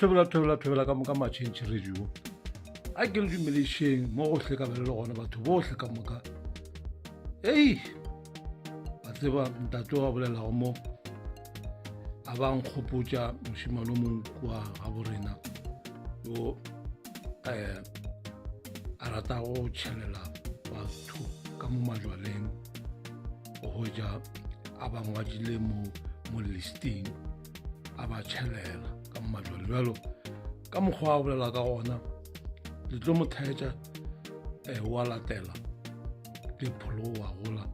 thobela ka moka matšhentšhe radio a ke le dumelešeng mo gohle ka bele le gona batho bohle ka moka ba tseba ntate wa bolelago mo a ba nkgopotša mošimane o monkwa ga borena yo a rata go tšhelela batho ka mo majwaleng go hwetša a ba ngwadile mo listing a ba tšhelela ka mo majwaleng bjalo ka mokgwa a bolela ka gona le tlo mo thaetša wa latela ke pholo wa gola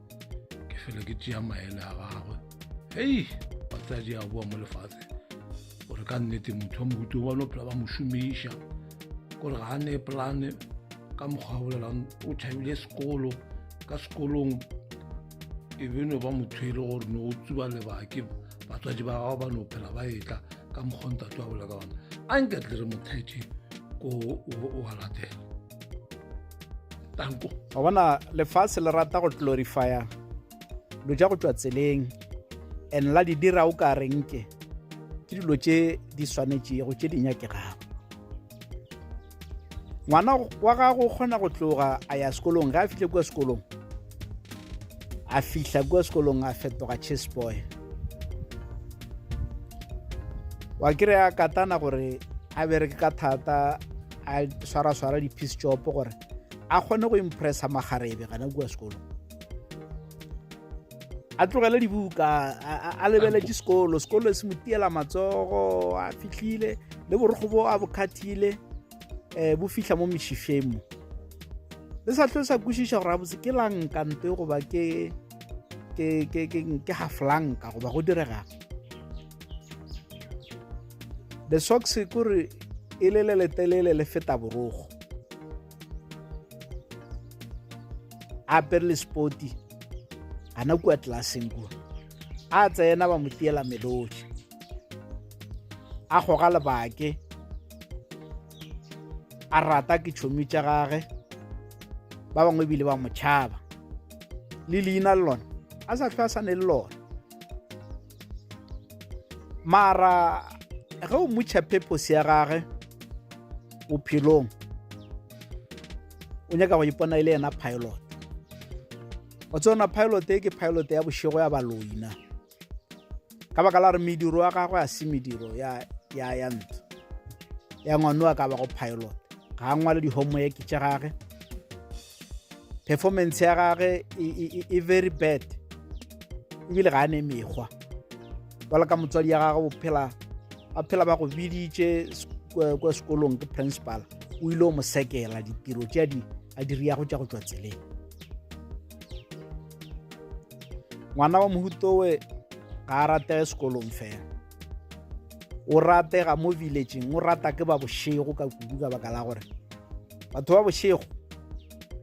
ke fele ke tšea maele a gagwe batsadi a boa mo lefatshe gore ka nnete motho wa mohuto ba no phela ba mo šomiša gore ga a ne polane ka mokgwa a bolelang o tšhabile sekolo ka sekolong e beno ba motho e le gore no o tsuba lebake batswadi ba gago ba no phela ba etla ka mokgwa ntate wa bolela ka gona a nketle re mothaetše ko o a latela tanko wa bona lefatshe le rata go glorifya lo ja go tšwa tseleng and la di dira o ka renke ke dilo tše di swanetšego tše di nyakegago ngwana wa gago o kgona go tloga a ya sekolong ga a fihle kua sekolong a fihla kua sekolong a fetoga chess boy wa kry a katana gore a bereke ka thata a swara di-piece job gore a kgone go impressa magarebe gana kua sekolong a tlogele dibuka a lebeletše sekolo se mo tiela matsogo a fihlile le borego bo a bokhathile bo fihla mo mešifeng mo le sa tlho sa kwešiša gore a botse ke lankante goba ke haflanka goba go diregang the socks kore e le letelele le feta borogo a apere le sporti ana kua tlelaseng kua a tsena ba mo tiela melodi a goga lebake a rata ke tšhomi tša gage ba bangwe bile ba mo tšhaba le leina le lona a sa tlhoa sane le lona mara ge o motšha purpose ya gage bophelong o nyaka go ipona e le yena pilot o tsona pilot ke pilot ya bošego ya baloina ka baka la re mediro ya gagwe a se mediro ya ntho ya ngwana a ka ba go pilot ga a ngwale di-homework tša gage performance ya gage e very bad ebile ga a ne mekgwa jwale ka motswadi ya gage ba phela ba go biditše kwa sekolong ke principal o ile o mo sekela ditiro tše a di riago tša go tšwa tseleng ngwana wa mohutowe ga a ratege sekolong fela o ratega mo villageng o rata ke ba bošego ka kudu ka baka la gore batho ba bošego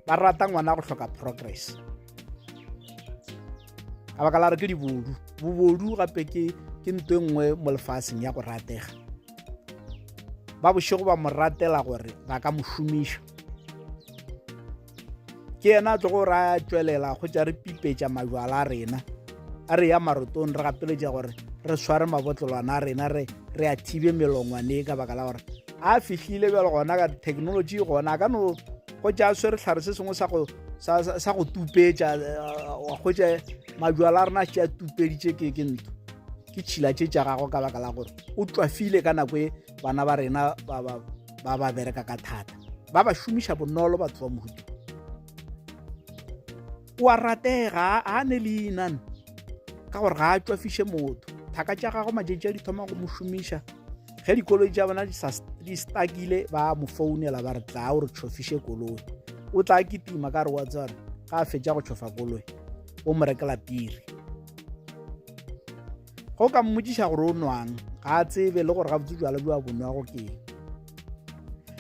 ba rata ngwana go hloka progress ka baka la re ke bobodu gape ke nto nngwe mo lefaseng ya go ratega ba bošego ba mo ratela gore ba ka mo šomiša ke yena a tlogo re a tšwelela go tša re pipetša majwala a rena a re ya marotong re gapeletša gore re sware mabotlolwana a rena re a thibe melongwane ka baka la gore a fihlile bjalo gona ka technology gona a ka no go tša swere tlhare se sengwe sa go tupetša wa kgwetša majwala a rena a tšea tupeditše ke ntho ke tšhilatše tša gago ka baka la gore o tlwafile ka nako e bana ba rena ba bereka ka thata ba ba šomiša bonolo batho ba mohuta o a ratega a ne leinane ka gore ga a tšwafiše motho thaka tša gago matšatši a di thoma go mo šomiša ge dikoloi tša bona di stakile ba mo founela ba re tla o re tšhofiše koloi o tla kitima ka re wa tsare ga a fetša go tšhofa koloi o mo rekela piri go ka mmotšiša gore o nwang ga a tsebe le gore ga botsejwala bja bonwago keng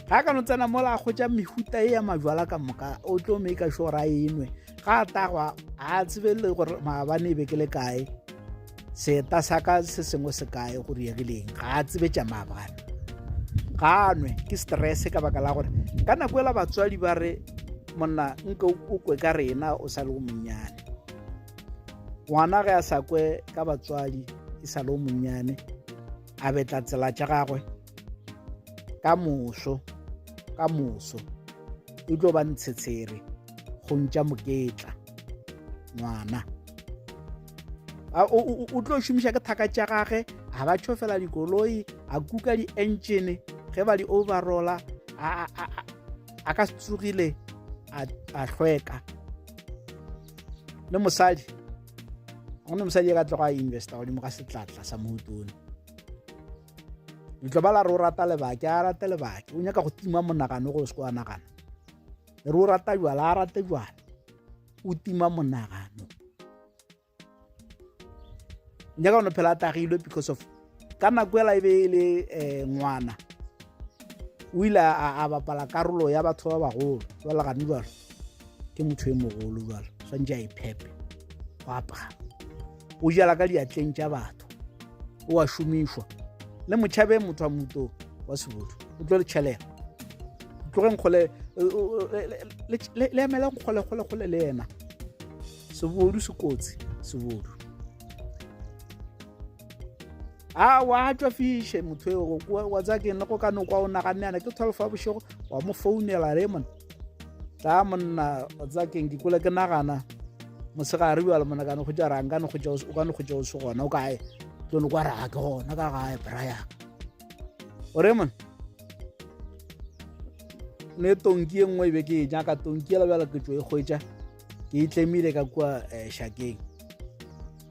ga a ka no tsena mola a kgwetša mehuta e ya majwala ka moka o tlo make sure a enwe ga a tagwa a tsebe le gore maabane e be ke le kae seeta sa ka se sengwe se kae go diegileng ga a tsebe tša maabane ga a nwe ke stress ka baka la gore ka nako ela batswadi ba re monna nke o kwe ka rena o sa le o monnyane ngwana ge a sa kwe ka batswadi e sa le o monnyane a betla tsela tša gagwe ka moso e tlo ba ntshetshere go ntša moketla ngwana o tlo šomiša ke thaka tša gage a ba tšhofela dikoloi a kuka di-engine ge ba di overalla a ka se tsogile a hlweka le mosadi gone mosadi e ka tloga a investa godimo ka setlatla sa mohutone ditlo ba la re o rata lebake a rate lebake o nyaka go tima monagano go se ko a nagana re o rata jwala a rate jwala o tima monagano nyaka ono phela a tagilwe because of ka nako ela e be e le ngwana o ile a bapala karolo ya batho ba bagolo jwala gane jwalo ke motho e mogolo jwalo swantse a iphepe go apara o jala ka diatleng tša batho o a šomišwa le motšhabe motho wa moto wa sebodu o tlo le tšhelela o tlogeng kgole le emele kgole le ena sebodu se kotsi sebodu wa tšwa fiše motho eo wa tsa ke nne go ka nokwa o naganeana ke 12 a bošego wa mo founela Raymond tla monna wa tsa keng ke kole ke nagana mosegare bjalo monakane go tša rangane o kane go tša o se gona o kae tlono kwa ra ke gona ka gae Brian o Raymond ne tonki e nngwe e be ke e nyaka tonki ela bjala ke tšo e kgwetša ke itlemile ka kua Shakeng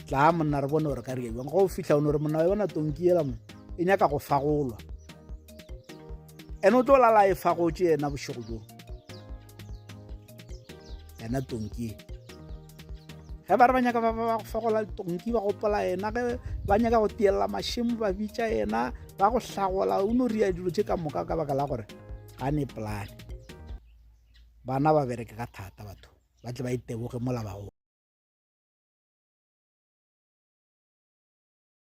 tla monna re bone gore ka re jang go fihla ono re monna wa bona tonki ela mo e nyaka go fagolwa ene o tlo lala e fagotše yena bošego jo yena tonki ge ba re ba nyaka ba go fagola tonki ba gopola ena ge ba nyaka go tielela mašemo ba bitša ena ba go hlagola o no ria dilo tše ka moka ka baka la gore ga ne polane bana ba bereke ka thata batho ba tle ba iteboge mola bago